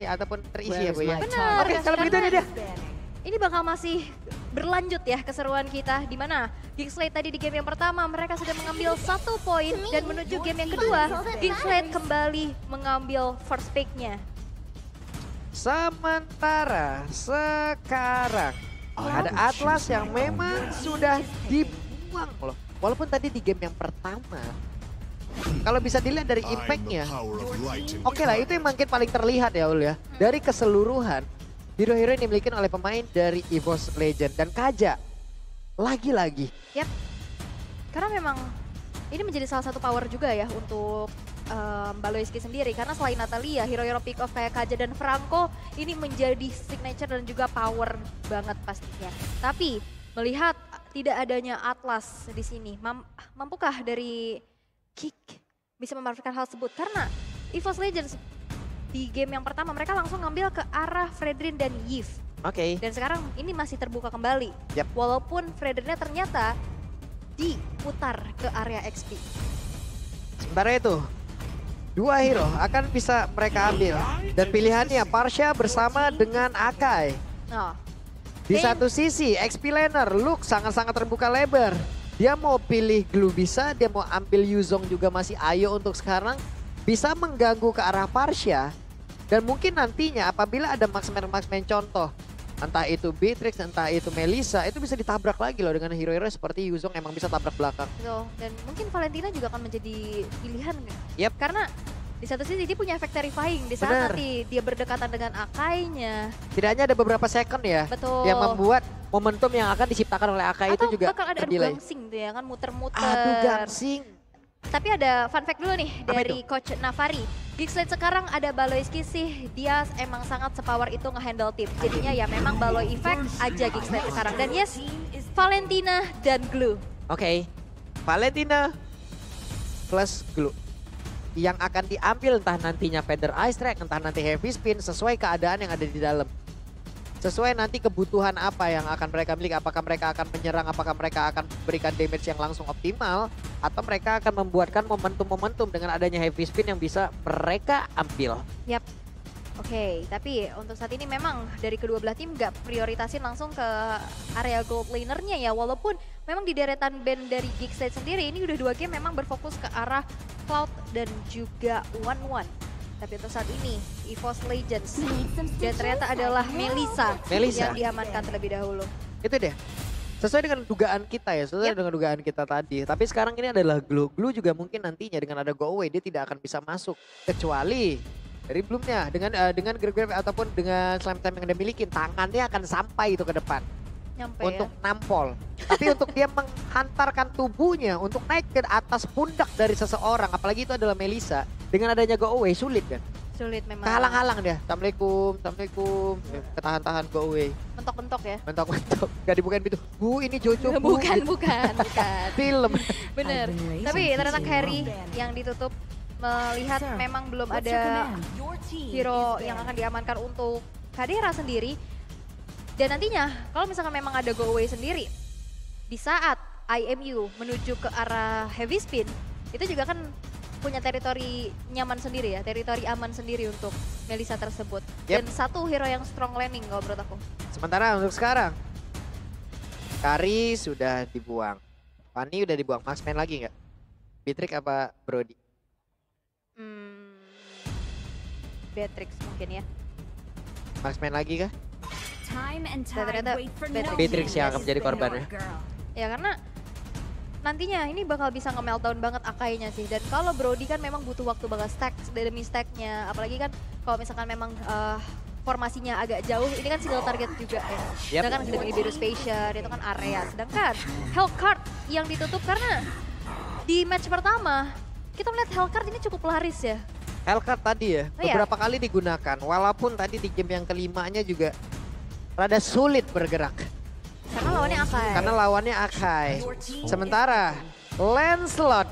ataupun terisi ya Bu ya. Benar. Oke, kalau begitu ini dia. Ini bakal masih berlanjut ya keseruan kita, di mana Geekslate tadi di game yang pertama mereka sudah mengambil 1 poin dan menuju game yang kedua Geekslate kembali mengambil first pick-nya. Sementara sekarang ada Atlas yang memang sudah dibuang loh. Walaupun tadi di game yang pertama, kalau bisa dilihat dari impact-nya, oke lah itu yang mungkin paling terlihat ya Ul ya. Dari keseluruhan hero-hero yang dimiliki oleh pemain dari EVOS Legend dan Kaja. Lagi-lagi. Yap, karena memang ini menjadi salah satu power juga ya untuk Baloiski sendiri. Karena selain Natalia, hero-hero pick off kayak Kaja dan Franco ini menjadi signature dan juga power banget pastinya. Tapi melihat tidak adanya Atlas di sini, mampukah dari Kick bisa memanfaatkan hal tersebut? Karena EVOS Legends di game yang pertama mereka langsung ngambil ke arah Fredrin dan Yves. Oke. Dan sekarang ini masih terbuka kembali. Yap. Walaupun Fredrinnya ternyata diputar ke area XP. Sementara itu, 2 hero akan bisa mereka ambil. Dan pilihannya Parsha bersama dengan Akai. Nah, Di satu sisi, XP laner Luke sangat-sangat terbuka lebar. Dia mau pilih Glue bisa, dia mau ambil Yuzong juga masih ayo untuk sekarang. Bisa mengganggu ke arah Parsha. Dan mungkin nantinya apabila ada marksman contoh. Entah itu Beatrix, entah itu Melissa, itu bisa ditabrak lagi loh dengan hero-hero seperti Yuzong emang bisa tabrak belakang. betul. Dan mungkin Valentina juga akan menjadi pilihan. Yep. Karena di satu sisi dia punya efek terrifying di saat Bener. nanti dia berdekatan dengan Akainya. Tidaknya ada beberapa second ya. Betul. Yang membuat momentum yang akan diciptakan oleh Akai itu Atau juga bakal ada adu delay. gangsing tuh ya kan, muter-muter. Adu gangsing. Tapi ada fun fact dulu nih Apa dari Coach Navari. Geekslate sekarang ada Baloiski sih, dia emang sangat sepower itu ngehandle tim. Jadinya ya memang Baloi effect aja Geekslate sekarang. Dan yes, Valentina dan Glue. Oke. Valentina plus Glue. Yang akan diambil entah nantinya Feather Ice Track, entah nanti Heavy Spin sesuai keadaan yang ada di dalam. Sesuai nanti kebutuhan apa yang akan mereka miliki. Apakah mereka akan menyerang, apakah mereka akan berikan damage yang langsung optimal. Atau mereka akan membuatkan momentum-momentum dengan adanya Heavy Spin yang bisa mereka ambil. Yap. Oke, tapi untuk saat ini memang dari kedua belah tim nggak prioritasin langsung ke area gold lanernya ya. Walaupun memang di deretan band dari Geekslate sendiri ini udah 2 game memang berfokus ke arah Cloud dan juga One. Tapi untuk saat ini EVOS Legends dan ternyata adalah Melissa yang diamankan terlebih dahulu. Itu deh. Sesuai dengan dugaan kita ya, sesuai dengan dugaan kita tadi. Tapi sekarang ini adalah Glue. Glue juga mungkin nantinya dengan ada go away dia tidak akan bisa masuk. Kecuali dari belumnya dengan grab ataupun dengan slam time yang dia miliki, tangannya akan sampai itu ke depan. Nyampe Untuk ya. nampol. Tapi untuk dia menghantarkan tubuhnya untuk naik ke atas pundak dari seseorang, apalagi itu adalah Melissa, dengan adanya go away sulit kan? Sulit memang. Kehalang-halang dia. Assalamualaikum. Ketahan-tahan go away. Mentok-mentok ya. Mentok-mentok. Gak dibukain pintu. Bu ini Jojo bu. bukan. Film. Bener. Tapi ternyata carry yang ditutup melihat memang belum ada hero yang akan diamankan untuk Kadera sendiri. Dan nantinya kalau misalkan memang ada go away sendiri, di saat IMU menuju ke arah heavy spin, itu juga kan punya teritori nyaman sendiri ya, teritori aman sendiri untuk Melissa tersebut. Dan satu hero yang strong landing kalau menurut aku. Sementara untuk sekarang, Kari sudah dibuang. Fanny udah dibuang. Max main lagi nggak? Beatrix apa Brody? Beatrix mungkin ya. Max main lagi kah? Ternyata Beatrix yang akan menjadi korbannya. Ya karena nantinya ini bakal bisa nge-meltdown banget Akainya sih. Dan kalau Brody kan memang butuh waktu banget stack demi stacknya. Apalagi kan kalau misalkan memang formasinya agak jauh, ini kan single target juga ya. Sedangkan dengan Ibero Spacer itu kan area. Sedangkan Hellcard yang ditutup karena di match pertama kita melihat Hellcard ini cukup laris ya. Hellcard tadi ya, beberapa kali digunakan. Walaupun tadi di game yang kelimanya juga rada sulit bergerak. Karena lawannya Akai. Karena lawannya Akai. Sementara Lancelot.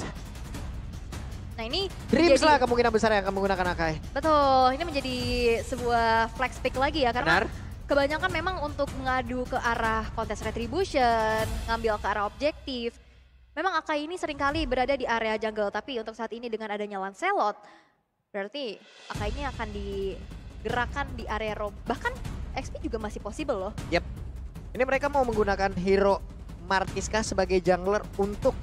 Nah ini Dreams lah kemungkinan besar yang akan menggunakan Akai. Betul, ini menjadi sebuah flex pick lagi ya. Karena kebanyakan memang untuk mengadu ke arah kontes retribution, ngambil ke arah objektif. Memang Akai ini seringkali berada di area jungle. Tapi untuk saat ini dengan adanya Lancelot, berarti Akai ini akan gerakan di area roam. Bahkan XP juga masih possible loh. Yap. Ini mereka mau menggunakan hero Martiska sebagai jungler untuk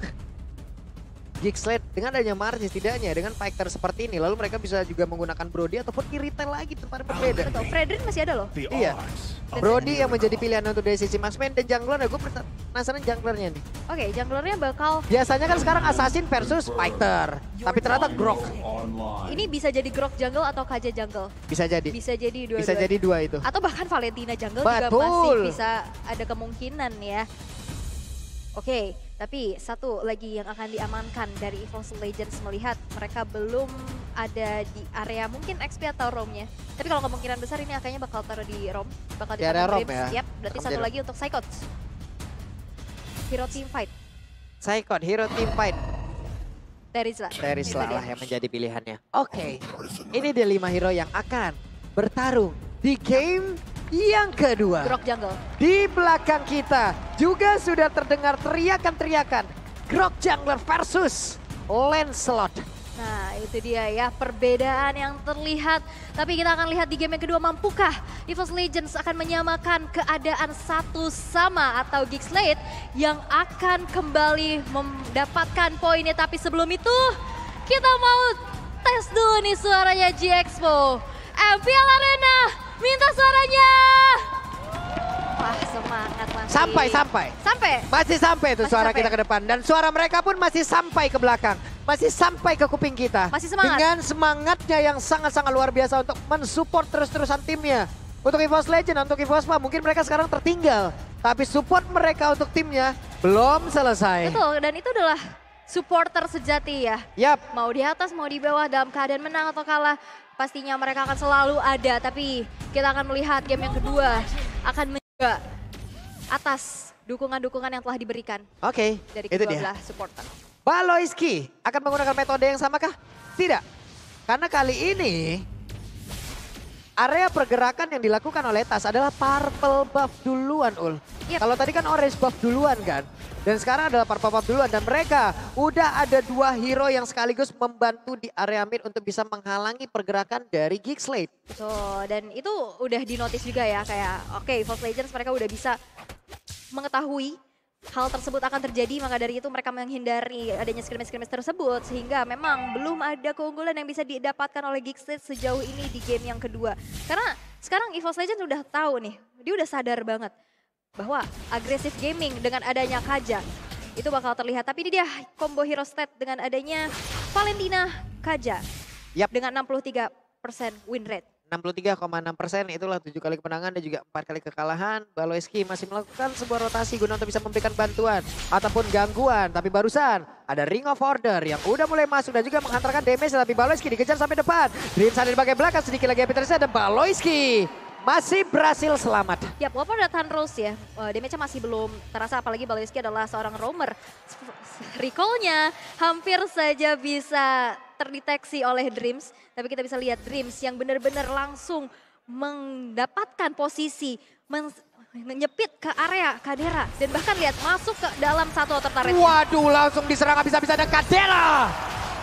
Gigslade. Dengan adanya Martis tidaknya dengan fighter seperti ini. Lalu mereka bisa juga menggunakan Brody ataupun Irithel lagi tempat berbeda. Betul, Fredrin masih ada loh. Iya. Brody yang menjadi pilihan untuk dari sisi Marksman dan jungler. Gue penasaran junglernya nih. Oke, junglernya bakal... Biasanya kan sekarang Assassin versus fighter. Tapi ternyata Grok. Ini bisa jadi Grok jungle atau Kaja jungle. Bisa jadi. Bisa jadi dua-dua. Bisa jadi dua itu. Atau bahkan Valentina jungle juga Betul. masih bisa ada kemungkinan ya. Oke, tapi satu lagi yang akan diamankan dari EVOS Legends melihat mereka belum ada di area mungkin XP atau roamnya. Tapi kalau kemungkinan besar ini akhirnya bakal taruh di roam, bakal Di area ditaruh roam Drips. ya? Yap, berarti satu lagi untuk Psychots. Hero team fight. Psychot, hero team fight. Terizla. Terizla Itu dia. lah yang menjadi pilihannya. Oke, ini dia 5 hero yang akan bertarung di game yang kedua. Grok jungle. Di belakang kita juga sudah terdengar teriakan-teriakan Grok Jungler versus Lancelot. Nah itu dia ya perbedaan yang terlihat. Tapi kita akan lihat di game yang kedua mampukah EVOS Legends akan menyamakan keadaan satu sama atau Gigslade yang akan kembali mendapatkan poinnya. Tapi sebelum itu kita mau tes dulu nih suaranya G-Expo. MPL Arena minta suaranya. Wah semangat masih. Sampai. Masih sampai tuh Masih suara sampai. kita ke depan. Dan suara mereka pun masih sampai ke belakang. Masih sampai ke kuping kita. Masih semangat. Dengan semangatnya yang sangat-sangat luar biasa untuk mensupport terus-terusan timnya. Untuk EVOS Legend, untuk EVOS Spa mungkin mereka sekarang tertinggal. Tapi support mereka untuk timnya belum selesai. Betul dan itu adalah supporter sejati ya. Yap. Mau di atas, mau di bawah, dalam keadaan menang atau kalah, pastinya mereka akan selalu ada. Tapi kita akan melihat game yang kedua akan menjaga atas dukungan-dukungan yang telah diberikan Oke, dari itu kedua dia. belah supporter. Baloyski akan menggunakan metode yang sama kah? Tidak. Karena kali ini area pergerakan yang dilakukan oleh Tas adalah purple buff duluan, Ul. Yep. Kalau tadi kan orange buff duluan kan. Dan sekarang adalah purple buff duluan. Dan mereka udah ada 2 hero yang sekaligus membantu di area mid untuk bisa menghalangi pergerakan dari Gigslade. So, dan itu udah dinotis juga ya kayak oke, EVOS Legends mereka udah bisa mengetahui hal tersebut akan terjadi, maka dari itu mereka menghindari adanya skirmish-skirmish tersebut sehingga memang belum ada keunggulan yang bisa didapatkan oleh Gigslade sejauh ini di game yang kedua. Karena sekarang EVOS Legends udah tahu nih, dia udah sadar banget bahwa agresif gaming dengan adanya Kaja itu bakal terlihat. Tapi ini dia combo hero stat dengan adanya Valentina Kaja. Yap. Dengan 63% win rate. 63,6%, itulah 7 kali kemenangan dan juga 4 kali kekalahan. Baloyski masih melakukan sebuah rotasi guna untuk bisa memberikan bantuan ataupun gangguan. Tapi barusan ada Ring of Order yang udah mulai masuk dan juga menghantarkan damage. Tapi Baloyski dikejar sampai depan. Dreams ada di bagian belakang, sedikit lagi Petersa dan Baloyski masih berhasil selamat. Ya, walaupun ada Tan Rose ya, damage-nya masih belum terasa, apalagi Baloyski adalah seorang roamer. Recall-nya hampir saja bisa terdeteksi oleh Dreams, tapi kita bisa lihat Dreams yang benar-benar langsung mendapatkan posisi, menyepit ke area Kadera, dan bahkan lihat masuk ke dalam satu outer turret. Waduh, langsung diserang habis-habisan dan Kadera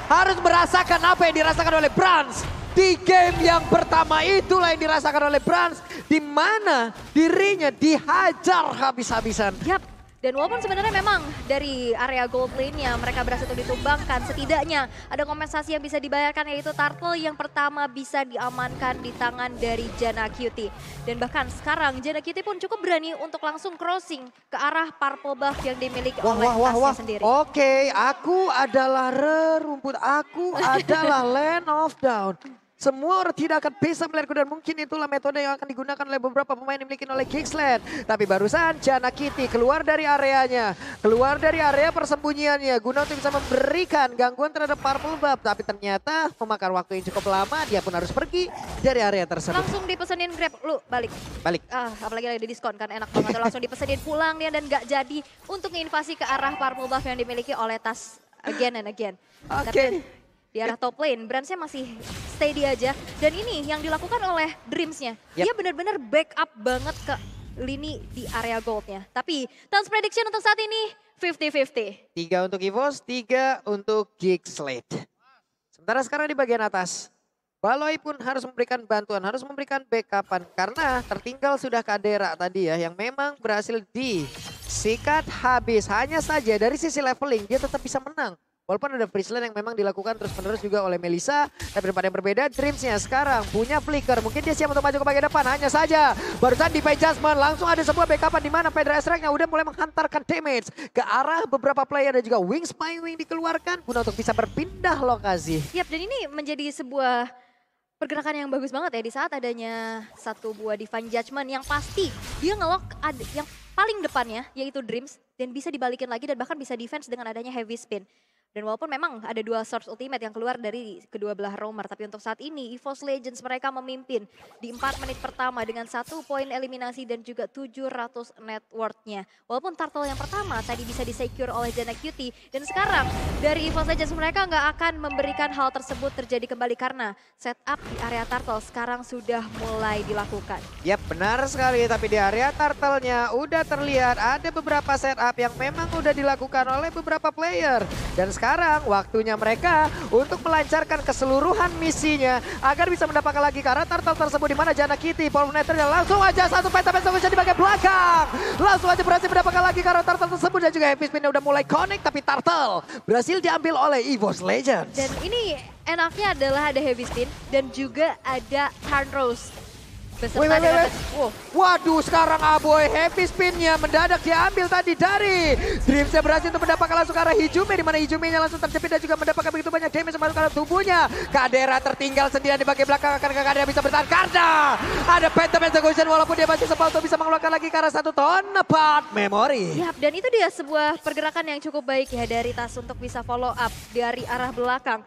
harus merasakan apa yang dirasakan oleh Brans. Di game yang pertama itulah yang dirasakan oleh Brans, di mana dirinya dihajar habis-habisan. Yap, dan walaupun sebenarnya memang dari area gold lane-nya mereka berhasil untuk ditumbangkan, setidaknya ada kompensasi yang bisa dibayarkan yaitu turtle yang pertama bisa diamankan di tangan dari Janna Cutie. Dan bahkan sekarang Janna Cutie pun cukup berani untuk langsung crossing ke arah purple buff yang dimiliki oleh tasnya sendiri. Oke, aku adalah rerumput, aku adalah Land of Down. Semua orang tidak akan bisa melihatku dan mungkin itulah metode yang akan digunakan oleh beberapa pemain yang dimiliki oleh Gigslade. Tapi barusan Janna Cutie keluar dari areanya, keluar dari area persembunyiannya guna untuk bisa memberikan gangguan terhadap purple buff. Tapi ternyata memakan waktu yang cukup lama, dia pun harus pergi dari area tersebut. Langsung dipesenin Grab, lu balik. Balik. Apalagi lagi di diskon kan enak banget, langsung dipesenin pulang dia dan gak jadi untuk menginvasi ke arah purple buff yang dimiliki oleh Tas again and again. Oke. Tapi di arah top lane, Bransnya masih steady aja. Dan ini yang dilakukan oleh Dreams-nya. Yep. Dia benar-benar backup banget ke lini di area gold-nya. Tapi Tans prediction untuk saat ini 50-50. 3 untuk EVOS, 3 untuk Gigslade. Sementara sekarang di bagian atas, Baloi pun harus memberikan bantuan, harus memberikan backupan. Karena tertinggal sudah Kadera tadi ya, yang memang berhasil disikat habis. Hanya saja dari sisi leveling dia tetap bisa menang. Walaupun ada freeze lane yang memang dilakukan terus-menerus juga oleh Melissa. Tapi tempat yang berbeda, Dreamsnya sekarang punya flicker. Mungkin dia siap untuk maju ke bagian depan. Hanya saja barusan di Judgment langsung ada sebuah backupan di mana Feder Strike-nya udah mulai menghantarkan damage ke arah beberapa player. Dan juga Wings My Wing dikeluarkan guna untuk bisa berpindah lokasi. Yap, dan ini menjadi sebuah pergerakan yang bagus banget ya di saat adanya satu buah Divine Judgment yang pasti dia ngelock yang paling depannya yaitu Dreams dan bisa dibalikin lagi dan bahkan bisa defense dengan adanya Heavy Spin. Dan walaupun memang ada 2 source ultimate yang keluar dari kedua belah roamer, tapi untuk saat ini EVOS Legends mereka memimpin di 4 menit pertama dengan 1 poin eliminasi dan juga 700 net worth-nya. Walaupun turtle yang pertama tadi bisa disecure oleh Jana Cutie, dan sekarang dari EVOS Legends mereka nggak akan memberikan hal tersebut terjadi kembali karena setup di area turtle sekarang sudah mulai dilakukan. Yap, benar sekali, tapi di area turtle-nya udah terlihat ada beberapa setup yang memang udah dilakukan oleh beberapa player. Dan sekarang waktunya mereka untuk melancarkan keseluruhan misinya agar bisa mendapatkan lagi karena turtle tersebut di mana Jana Kitty, Polnator-nya langsung aja satu penta-penta di bagian belakang. Langsung aja berhasil mendapatkan lagi karena turtle tersebut dan juga Heavy Spin udah mulai connect tapi turtle berhasil diambil oleh EVOS Legends. Dan ini enaknya adalah ada Heavy Spin dan juga ada Turn Rose. Waduh, sekarang Aboy Heavy Spin-nya mendadak diambil tadi dari Dreamsnya berhasil untuk mendapatkan langsung ke arah Hijume, di mana Hijume-nya langsung terjepit dan juga mendapatkan begitu banyak damage masuk ke dalam tubuhnya. Kadera tertinggal sendirian di bagian belakang, akan Kadera bisa bertahan karena ada Phantom Execution walaupun dia masih sempat untuk bisa mengeluarkan lagi ke arah 1 ton part memory. Yap, dan itu dia sebuah pergerakan yang cukup baik ya dari Tas untuk bisa follow up dari arah belakang.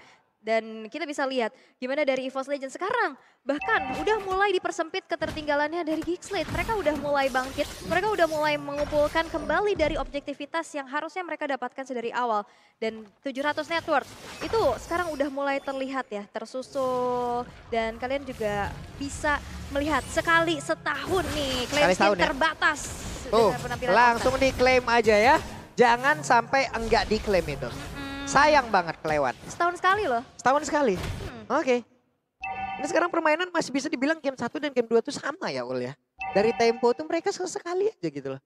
Dan kita bisa lihat gimana dari EVOS Legends sekarang bahkan udah mulai dipersempit ketertinggalannya dari Geekslate. Mereka udah mulai bangkit, mereka udah mulai mengumpulkan kembali dari objektivitas yang harusnya mereka dapatkan sedari awal. Dan 700 net worth itu sekarang udah mulai terlihat ya, tersusul. Dan kalian juga bisa melihat sekali setahun nih klaim terbatas. Tuh, langsung diklaim aja ya, jangan sampai enggak diklaim itu. Sayang banget kelewat. Setahun sekali loh. Setahun sekali? Oke. Ini sekarang permainan masih bisa dibilang game 1 dan game 2 tuh sama ya Ul ya. Dari tempo tuh mereka sesekali aja gitu loh.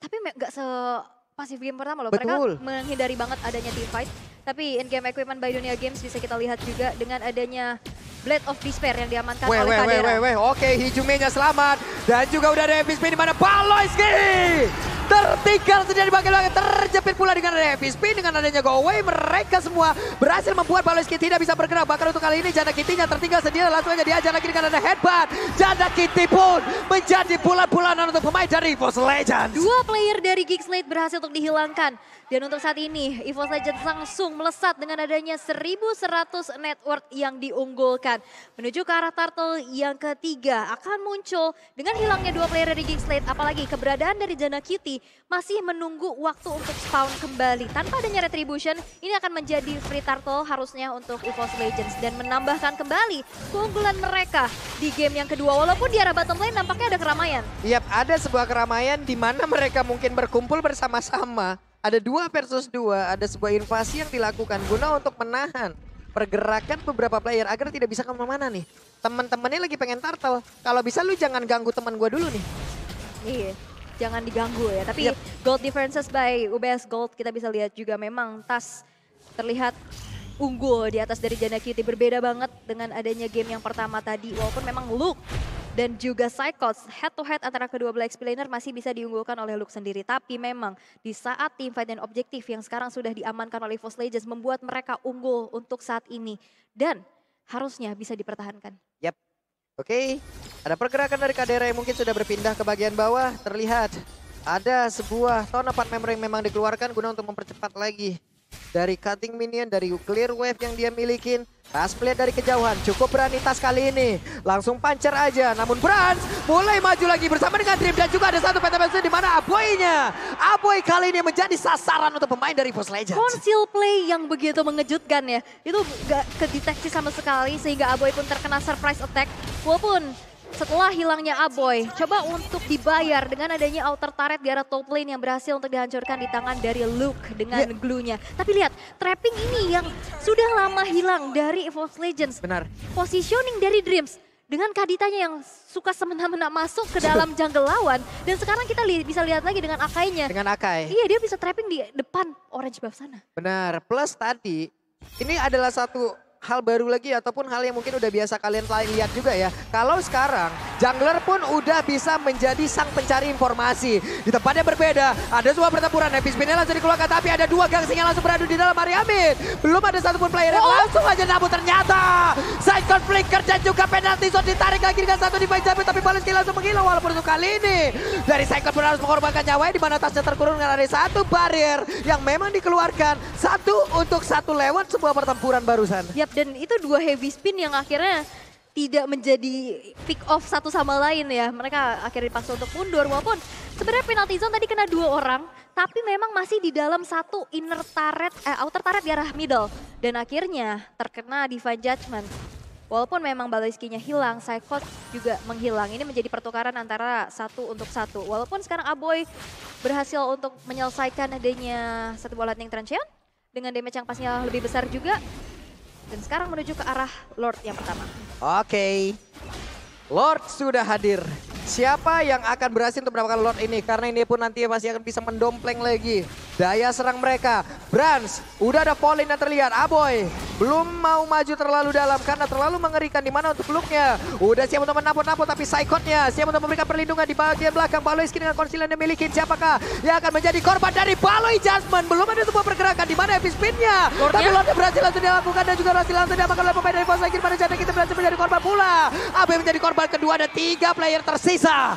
Tapi gak se-pasif game pertama loh. Betul. Mereka menghindari banget adanya team fight. Tapi in-game equipment by Dunia Games bisa kita lihat juga dengan adanya Blade of Despair yang diamankan oleh Kadera. Oke, Hijume-nya selamat. Dan juga udah ada Heavy Spin di mana Baloyski tertinggal sendiri di bagian belakang, terjepit pula dengan ada Heavy Spin, dengan adanya Go Away. Mereka semua berhasil membuat Baloyski tidak bisa bergerak. Bahkan untuk kali ini Jana Kitty-nya tertinggal sendiri, langsung aja diajar lagi dengan ada headbutt. Jana Kitty pun menjadi bulan-bulanan untuk pemain dari EVOS Legends. 2 player dari Geekslate berhasil untuk dihilangkan. Dan untuk saat ini EVOS Legends langsung melesat dengan adanya 1100 net worth yang diunggulkan. Menuju ke arah turtle yang ketiga akan muncul dengan hilangnya 2 player dari Geekslate. Apalagi keberadaan dari Jana Kitty masih menunggu waktu untuk spawn kembali. Tanpa adanya retribution, ini akan menjadi free turtle harusnya untuk EVOS Legends. Dan menambahkan kembali keunggulan mereka di game yang kedua. Walaupun di arah bottom lane nampaknya ada keramaian. Yap, ada sebuah keramaian di mana mereka mungkin berkumpul bersama-sama. Ada 2 versus 2, ada sebuah invasi yang dilakukan guna untuk menahan pergerakan beberapa player agar tidak bisa kemana-mana nih. Teman-temannya lagi pengen turtle, kalau bisa lu jangan ganggu teman gua dulu nih. Iya, jangan diganggu ya. Tapi gold differences by UBS Gold kita bisa lihat juga memang Tas terlihat unggul di atas dari Jana Kitty. Berbeda banget dengan adanya game yang pertama tadi. Walaupun memang Luke dan juga Psychots head to head antara kedua belah explainer masih bisa diunggulkan oleh Luke sendiri. Tapi memang di saat team fight dan objektif yang sekarang sudah diamankan oleh EVOS Legends membuat mereka unggul untuk saat ini. Dan harusnya bisa dipertahankan. Yap, oke. Ada pergerakan dari Kadera yang mungkin sudah berpindah ke bagian bawah. Terlihat ada sebuah ton part memory yang memang dikeluarkan guna untuk mempercepat lagi dari cutting minion, dari clear wave yang dia milikin. Tas melihat dari kejauhan, cukup berani Tas kali ini. Langsung pancar aja, namun Brans mulai maju lagi bersama dengan Dream. Dan juga ada satu peta-peta di mana Aboy-nya. Aboy kali ini menjadi sasaran untuk pemain dari EVOS Legends. Conceal play yang begitu mengejutkan ya. Itu gak kedeteksi sama sekali sehingga Aboy pun terkena surprise attack. Walaupun setelah hilangnya Aboy, coba untuk dibayar dengan adanya outer turret di arah top lane yang berhasil untuk dihancurkan di tangan dari Luke dengan glue-nya. Tapi lihat, trapping ini yang sudah lama hilang dari EVOS Legends. Benar. Positioning dari Dreams dengan Kaditanya yang suka semena-mena masuk ke dalam jungle lawan. Dan sekarang kita bisa lihat lagi dengan Akainya. Dengan Akai. Iya, dia bisa trapping di depan orange buff sana. Benar, plus tadi ini adalah satu hal baru lagi ataupun hal yang mungkin udah biasa kalian lihat juga ya. Kalau sekarang jungler pun udah bisa menjadi sang pencari informasi. Di tempat yang berbeda, ada sebuah pertempuran. Heavy Spin langsung dikeluarkan tapi ada dua gangsing yang langsung beradu di dalam area mid. Belum ada satupun player yang langsung aja namun ternyata side conflict kerja juga penalti zone ditarik lagi dengan satu divide Jabir tapi Baloyski langsung menghilang walaupun untuk kali ini dari side conflict harus mengorbankan nyawanya di mana tasnya terkurung dengan ada satu barrier yang memang dikeluarkan satu untuk satu lewat sebuah pertempuran barusan. Yap, dan itu dua heavy spin yang akhirnya tidak menjadi pick off satu sama lain ya. Mereka akhirnya dipaksa untuk mundur walaupun sebenarnya penalty zone tadi kena 2 orang. Tapi memang masih di dalam satu inner turret, outer turret di arah middle. Dan akhirnya terkena Divine Judgment. Walaupun memang Baloyski-nya hilang, Psychot juga menghilang. Ini menjadi pertukaran antara 1-1. Walaupun sekarang Aboy berhasil untuk menyelesaikan adanya satu bola lightning transient. Dengan damage yang pastinya lebih besar juga. Dan sekarang menuju ke arah Lord yang pertama. Oke. Lord sudah hadir. Siapa yang akan berhasil untuk mendapatkan Lord ini? Karena ini pun nanti pasti akan bisa mendompleng lagi daya serang mereka. Brans, udah ada Fallen yang terlihat. Aboy belum mau maju terlalu dalam karena terlalu mengerikan di mana untuk Luke-nya. Udah siap untuk menaput-naput tapi Psychot-nya siap untuk memberikan perlindungan di bagian belakang. Baloyski dengan konsilian yang dimiliki. Siapakah yang akan menjadi korban dari Baloy Judgment? Belum ada sebuah pergerakan di mana Heavy Spin-nya. Tapi Lord-nya berhasil langsung dilakukan dan juga berhasil langsung diamankan oleh pemain dari EVOS lagi. Di mana Jana kita berhasil menjadi korban pula. Aboy menjadi korban kedua dan 3 player tersisa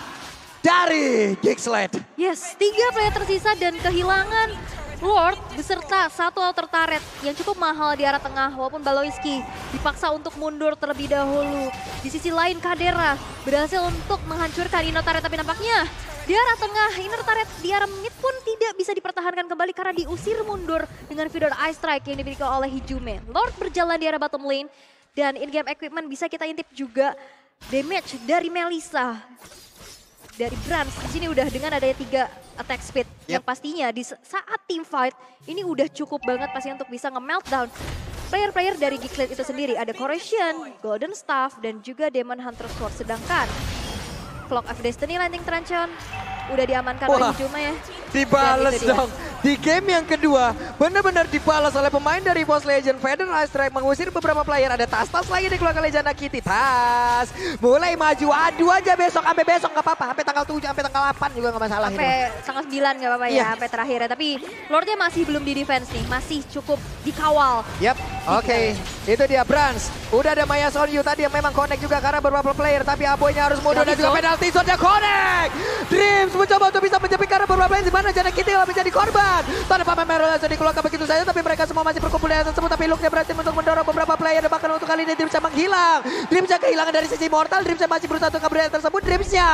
dari Geeksled. Yes, 3 player tersisa dan kehilangan Lord beserta satu outer turret yang cukup mahal di arah tengah. Walaupun Baloyski dipaksa untuk mundur terlebih dahulu. Di sisi lain Kadera berhasil untuk menghancurkan inner turret tapi nampaknya di arah tengah inner turret di arah mid pun tidak bisa dipertahankan kembali karena diusir mundur dengan Vidor Ice Strike yang dimiliki oleh Hijume. Lord berjalan di arah bottom lane dan in-game equipment bisa kita intip juga damage dari Melissa. Dari Brans di sini udah dengan adanya 3 attack speed yang pastinya di saat team fight ini udah cukup banget pastinya untuk bisa nge-meltdown player-player dari Geeksled itu sendiri. Ada Corrosion, Golden Staff dan juga Demon Hunter Sword. Sedangkan Clock of Destiny landing Tranchon udah diamankan oleh Hijume ya. Dibales dong. Di game yang kedua, benar-benar dibalas oleh pemain dari EVOS Legends. Feather Ice Strike mengusir beberapa player. Ada Tas-Tas lagi dikeluarkan oleh Jana Kitty. Tas mulai maju, adu aja besok. Sampai besok nggak apa-apa. Sampai tanggal 7, sampai tanggal 8 juga nggak masalah. Sampai tanggal 9 nggak apa-apa ya, sampai terakhir ya. Tapi Lordnya masih belum di defense nih. Masih cukup dikawal. Yap, oke. Itu dia Brans. Udah ada Maya Sonyu tadi yang memang connect juga karena beberapa player. Tapi Aboynya harus mundur dan juga penalti zone-nya connect. Dreams mencoba untuk bisa menjepit karena beberapa player. Di mana Jana Kitty yang menjadi korban. Tanpa Merah langsung dikeluarkan begitu saja. Tapi mereka semua masih berkumpul di atas tersebut. Tapi Luke-nya berhasil untuk mendorong beberapa player. Dan bahkan untuk kali ini Dreams menghilang. Dreams-nya kehilangan dari sisi mortal. Dreams-nya masih berusaha untuk kabur tersebut. Dreams-nya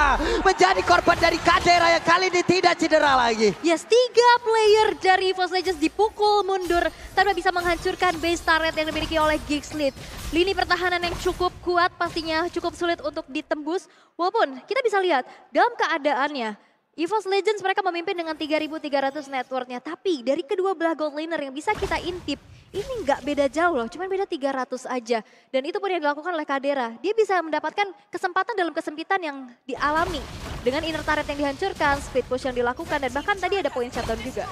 menjadi korban dari Kadera yang kali ini tidak cedera lagi. Yes, 3 player dari EVOS Legends dipukul mundur tanpa bisa menghancurkan base turret yang dimiliki oleh Geeksled. Lini pertahanan yang cukup kuat pastinya cukup sulit untuk ditembus. Walaupun kita bisa lihat dalam keadaannya EVOS Legends mereka memimpin dengan 3.300 net worth-nya. Tapi dari kedua belah gold laner yang bisa kita intip, ini nggak beda jauh loh, cuma beda 300 aja. Dan itu pun yang dilakukan oleh Kadera. Dia bisa mendapatkan kesempatan dalam kesempitan yang dialami. Dengan inner turret yang dihancurkan, split push yang dilakukan, dan bahkan tadi ada point shutdown juga.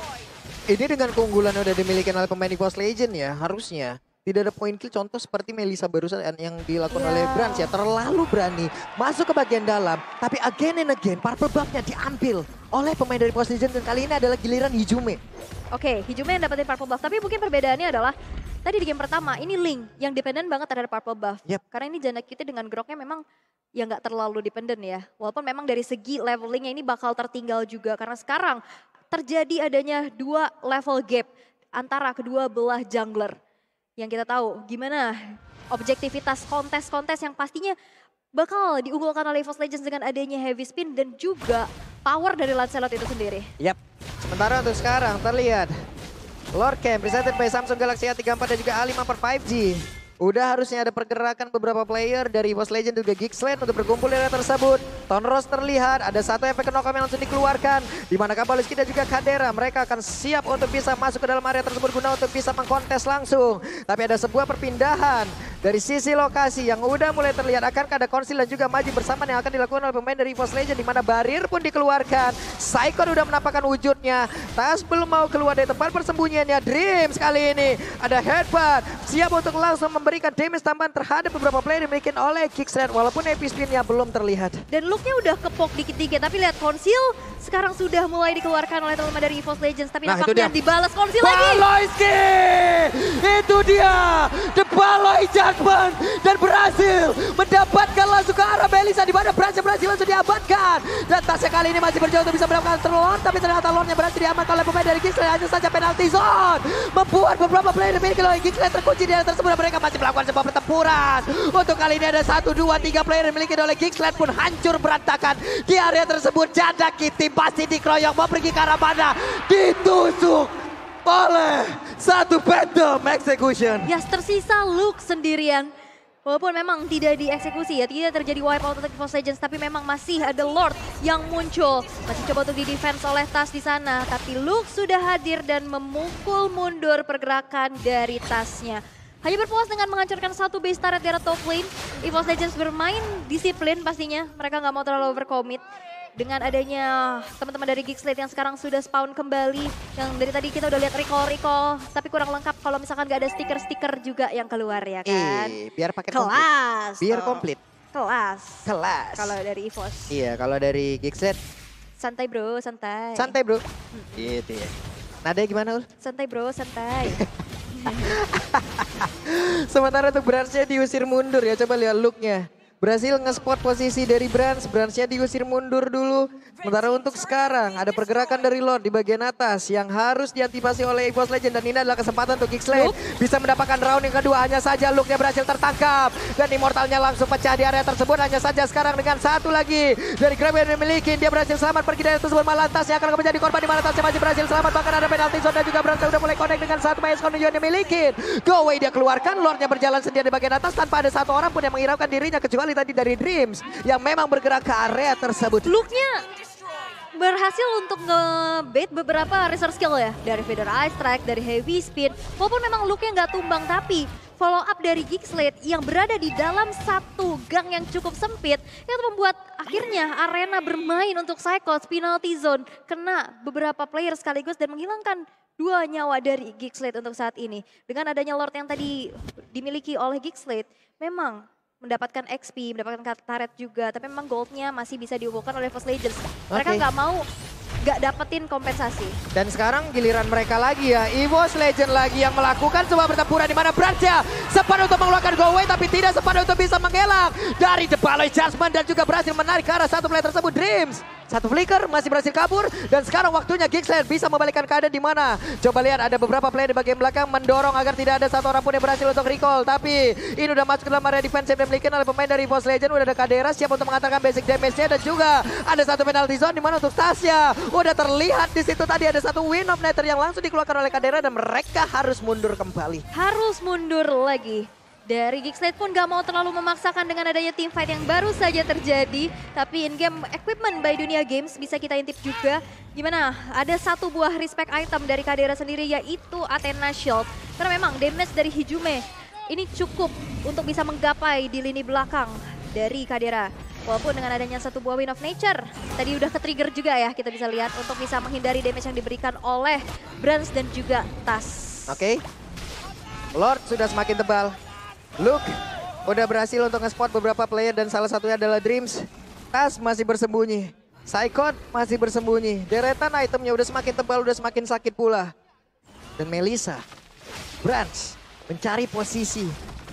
Ini dengan keunggulan yang udah dimiliki oleh pemain EVOS Legends ya, harusnya tidak ada point kill contoh seperti Melissa barusan yang dilakukan oleh Brans ya. Terlalu berani masuk ke bagian dalam. Tapi again and again purple buff-nya diambil oleh pemain dari EVOS Legends. Dan kali ini adalah giliran Hijume. Oke, Hijume yang dapetin purple buff. Tapi mungkin perbedaannya adalah tadi di game pertama ini Link yang dependen banget terhadap purple buff. Karena ini Jana Kitty dengan groknya memang ya nggak terlalu dependen ya. Walaupun memang dari segi levelingnya ini bakal tertinggal juga. Karena sekarang terjadi adanya 2 level gap antara kedua belah jungler. Yang kita tahu gimana objektivitas kontes-kontes yang pastinya bakal diunggulkan oleh EVOS Legends dengan adanya heavy spin dan juga power dari Lancelot itu sendiri. Yap, sementara untuk sekarang terlihat Lord Camp presented by Samsung Galaxy A34 dan juga A5 per 5G. Udah harusnya ada pergerakan beberapa player dari EVOS Legend juga Geekslate untuk berkumpul di area tersebut. Tonros terlihat, ada satu efek knock yang langsung dikeluarkan. Di mana Kabaliski dan juga Kadera, mereka akan siap untuk bisa masuk ke dalam area tersebut guna untuk bisa mengkontes langsung. Tapi ada sebuah perpindahan dari sisi lokasi yang udah mulai terlihat. Akankah ada konsil dan juga maju bersama yang akan dilakukan oleh pemain dari EVOS Legend. Di mana barir pun dikeluarkan. Saikon udah menampakkan wujudnya. Tas belum mau keluar dari tempat persembunyiannya. Dreams kali ini ada headbutt. Siap untuk langsung memberikan damage tambahan terhadap beberapa player yang dimiliki oleh Geekslate. Walaupun AP spin-nya belum terlihat. Dan looknya udah kepok dikit-dikit. Tapi lihat konsil sekarang sudah mulai dikeluarkan oleh teman-teman dari EVOS Legends. Tapi nampaknya dibalas konsil lagi. Baloyski! Itu dia! The Baloy Judgment! Dan berhasil mendapatkan langsung ke arah Melissa. Di mana berhasil langsung diamankan. Dan tasnya kali ini masih berjuang untuk bisa mendapatkan Lord. Tapi ternyata Lordnya berhasil diamankan oleh pemain dari Geekslate. Hanya saja penalty zone. Membuat beberapa player dimiliki oleh Geekslate terkunci di area tersebut. Mereka masih melakukan sebuah pertempuran. Untuk kali ini ada 1, 2, 3 player yang dimiliki oleh Geekslate pun hancur berantakan. Di area tersebut Janda Kitty pasti dikeroyok. Mau pergi ke arah mana? Ditusuk oleh satu Phantom Execution. Ya, tersisa Luke sendirian. Walaupun memang tidak dieksekusi ya, tidak terjadi wipeout untuk EVOS Legends, tapi memang masih ada Lord yang muncul. Masih coba untuk di-defense oleh Tas di sana, tapi Luke sudah hadir dan memukul mundur pergerakan dari Tasnya. Hanya berpuas dengan menghancurkan satu base turret di arah top lane. EVOS Legends bermain disiplin pastinya, mereka nggak mau terlalu overcommit. Dengan adanya teman-teman dari Geekslate yang sekarang sudah spawn kembali. Yang dari tadi kita udah lihat recall, tapi kurang lengkap kalau misalkan gak ada stiker-stiker juga yang keluar ya kan. Biar pakai kelas. Biar komplit. Kelas. Kalau dari EVOS. Iya, kalau dari Geekslate. Santai bro, santai. Santai bro. Gitu ya. Nadanya gimana Ul? Santai bro, santai. Sementara untuk Branch-nya diusir mundur ya, coba lihat look-nya. Berhasil nge-spot posisi dari Branch-nya diusir mundur dulu. Sementara untuk sekarang ada pergerakan dari Lord di bagian atas yang harus diantisipasi oleh EVOS Legend. Dan ini adalah kesempatan untuk Geekslate bisa mendapatkan round yang kedua. Hanya saja Luke-nya berhasil tertangkap. Dan Immortalnya langsung pecah di area tersebut. Hanya saja sekarang dengan satu lagi dari Grab yang dimiliki. Dia berhasil selamat pergi dari tersebut. Malah Tasnya akan menjadi korban di mana Tasnya masih berhasil selamat. Bahkan ada penalti zone dan juga Branch udah mulai connect dengan satu Maes yang dimiliki. Go away dia keluarkan. Lordnya berjalan sendiri di bagian atas tanpa ada satu orang pun yang menghiraukan dirinya kecuali tadi dari Dreams yang memang bergerak ke area tersebut. Look-nya berhasil untuk nge-bait beberapa resource skill ya. Dari Feather Eye Strike, dari Heavy Spin. Walaupun memang look-nya nggak tumbang, tapi follow up dari Geekslate yang berada di dalam satu gang yang cukup sempit. Yang membuat akhirnya arena bermain untuk Cyclops, penalty zone. Kena beberapa player sekaligus dan menghilangkan 2 nyawa dari Geekslate untuk saat ini. Dengan adanya Lord yang tadi dimiliki oleh Geekslate, memang mendapatkan XP, mendapatkan turret juga, tapi memang goldnya masih bisa diunggulkan oleh EVOS Legends. Mereka nggak mau nggak dapetin kompensasi. Dan sekarang giliran mereka lagi ya, EVOS Legend lagi yang melakukan sebuah pertempuran di mana Branch-nya sempat untuk mengeluarkan go away tapi tidak sempat untuk bisa mengelak dari The Baloy Judgment dan juga berhasil menarik ke arah satu player tersebut Dreams. Satu flicker masih berhasil kabur dan sekarang waktunya Geekslate bisa membalikkan keadaan di mana. Coba lihat ada beberapa player di bagian belakang mendorong agar tidak ada satu orang pun yang berhasil untuk recall. Tapi ini udah masuk ke dalam area defensive yang dimiliki oleh pemain dari EVOS Legend. Udah ada Kadera siap untuk mengatakan basic damage-nya dan juga ada satu penalty zone di mana untuk Tasya. Udah terlihat di situ tadi ada satu Wind of Nether yang langsung dikeluarkan oleh Kadera dan mereka harus mundur kembali. Harus mundur lagi. Dari Geekslate pun gak mau terlalu memaksakan dengan adanya team fight yang baru saja terjadi. Tapi in-game equipment by Dunia Games bisa kita intip juga. Gimana? Ada satu buah respect item dari Kadera sendiri yaitu Athena Shield. Karena memang damage dari Hijume ini cukup untuk bisa menggapai di lini belakang dari Kadera. Walaupun dengan adanya satu buah Wind of Nature, tadi udah ke-trigger juga ya kita bisa lihat untuk bisa menghindari damage yang diberikan oleh Branch dan juga Tas. Oke. Lord sudah semakin tebal. Luke udah berhasil untuk nge-spot beberapa player dan salah satunya adalah Dreams. Tas masih bersembunyi. Saikon masih bersembunyi. Deretan itemnya udah semakin tebal, udah semakin sakit pula. Dan Melissa, Branch mencari posisi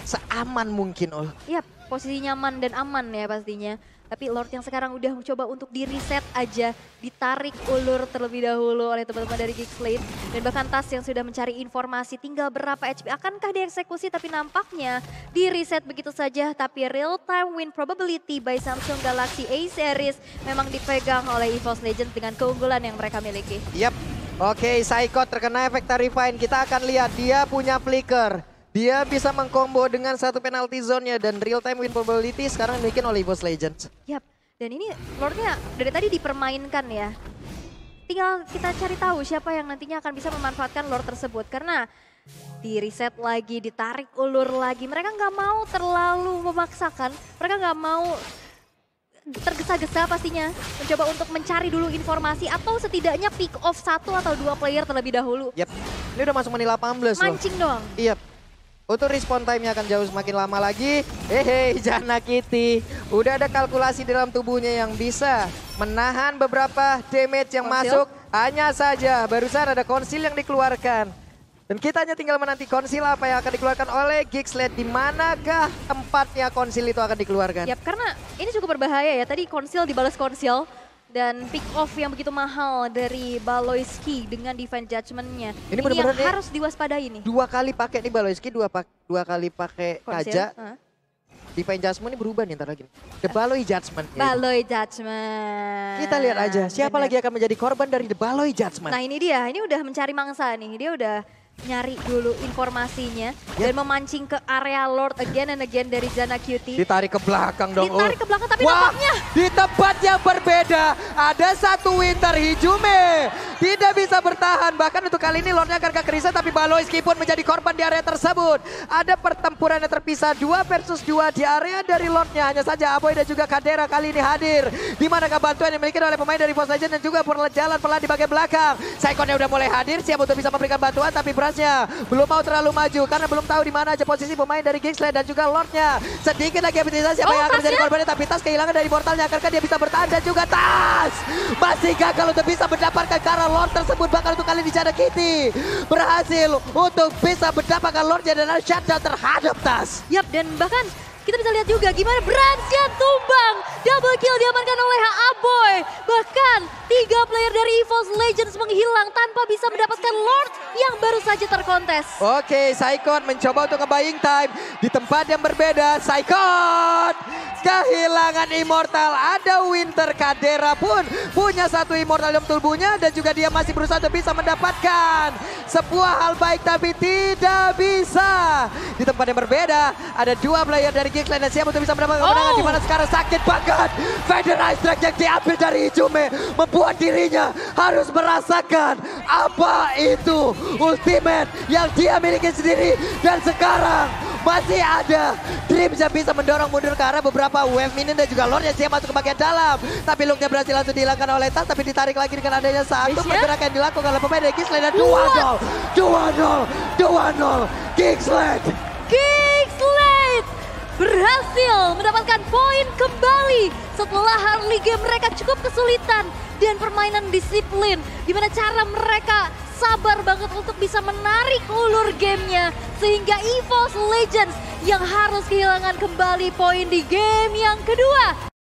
seaman mungkin. Iya, posisi nyaman dan aman ya pastinya. Tapi Lord yang sekarang udah mencoba untuk di-reset aja, ditarik ulur terlebih dahulu oleh teman-teman dari Geekslate. Dan bahkan Tas yang sudah mencari informasi tinggal berapa HP, akankah dieksekusi tapi nampaknya di-reset begitu saja. Tapi real time win probability by Samsung Galaxy A Series memang dipegang oleh EVOS Legends dengan keunggulan yang mereka miliki. Yap, oke, Saikot terkena efek Tarifine. Kita akan lihat dia punya flicker. Dia bisa mengkombo dengan satu penalty zone-nya dan real time win probability sekarang dimiliki oleh EVOS Legends. Yap, dan ini Lordnya dari tadi dipermainkan ya. Tinggal kita cari tahu siapa yang nantinya akan bisa memanfaatkan Lord tersebut. Karena di reset lagi, ditarik ulur lagi. Mereka nggak mau terlalu memaksakan. Mereka nggak mau tergesa-gesa pastinya. Mencoba untuk mencari dulu informasi atau setidaknya pick off 1 atau 2 player terlebih dahulu. Yap, ini udah masuk menit 18 loh. Mancing doang. Iya. Untuk respawn time-nya akan jauh semakin lama lagi. Hehe, Jana Kitty. Udah ada kalkulasi dalam tubuhnya yang bisa menahan beberapa damage yang masuk. Hanya saja barusan ada konsil yang dikeluarkan. Dan kita hanya tinggal menanti konsil apa yang akan dikeluarkan oleh Gigsled. Di manakah tempatnya konsil itu akan dikeluarkan? Yap, karena ini cukup berbahaya ya. Tadi konsil dibalas konsil. Dan pick off yang begitu mahal dari Baloyski dengan Divine Judgment-nya. Ini yang harus diwaspadai nih. 2 kali pakai nih Baloyski, 2 kali pakai Kaja. Divine Judgment ini berubah nih ntar lagi. The Baloy Judgment. Baloy Judgment. Kita lihat aja siapa lagi akan menjadi korban dari The Baloy Judgment. Nah ini dia, ini udah mencari mangsa nih. Dia udah nyari dulu informasinya dan memancing ke area Lord again and again dari Jana Cutie. Ditarik ke belakang dong. Ditarik ke belakang tapi nampaknya di tempat yang berbeda ada satu Winter Hijume. Tidak bisa bertahan, bahkan untuk kali ini Lordnya akan kekerisan tapi Baloyski pun menjadi korban di area tersebut. Ada pertempuran yang terpisah 2 versus 2 di area dari Lordnya. Hanya saja Aboy dan juga Kadera kali ini hadir. Di manakah bantuan yang dimiliki oleh pemain dari EVOS Legends dan juga jalan pelan di bagian belakang. Saikonnya udah mulai hadir, siap untuk bisa memberikan bantuan tapi berasnya belum mau terlalu maju karena belum tahu di mana aja posisi pemain dari Gigsled dan juga Lordnya. Sedikit lagi aktivitas siapa yang akan menjadi korbannya tapi Tas kehilangan dari portalnya. Akankah dia bisa bertahan dan juga Tas masih gagal untuk bisa mendapatkan karena Lord tersebut. Bahkan untuk kali ini Jana Kitty berhasil untuk bisa mendapatkan Lordnya dan ada shutdown terhadap Tas. Yap, dan bahkan kita bisa lihat juga gimana Bransnya tumbang. Double kill diamankan oleh Aboy. Bahkan 3 player dari EVOS Legends menghilang tanpa bisa mendapatkan Lord yang baru saja terkontes. Oke, Saikon mencoba untuk nge-buying time di tempat yang berbeda. Saikon kehilangan Immortal. Ada Winter, Kadera pun punya satu Immortal dalam tubuhnya dan juga dia masih berusaha untuk bisa mendapatkan sebuah hal baik tapi tidak bisa. Di tempat yang berbeda ada 2 player dari Gigsled dan siap untuk bisa mendapatkan kemenangan di mana sekarang sakit banget. Feather Ice Drag yang diambil dari Hijume membuat dirinya harus merasakan apa itu ultimate yang dia miliki sendiri dan sekarang masih ada Dreams yang bisa mendorong mundur ke arah beberapa wave minion dan juga Lord yang siap masuk ke bagian dalam. Tapi looknya berhasil langsung dihilangkan oleh Tas tapi ditarik lagi dengan adanya satu pergerakan yang dilakukan oleh pemain dari Gigsled dan 2-0 Gigsled. Gigsled berhasil mendapatkan poin kembali setelah early game mereka cukup kesulitan dan permainan disiplin. Gimana cara mereka sabar banget untuk bisa menarik ulur gamenya sehingga EVOS Legends yang harus kehilangan kembali poin di game yang kedua.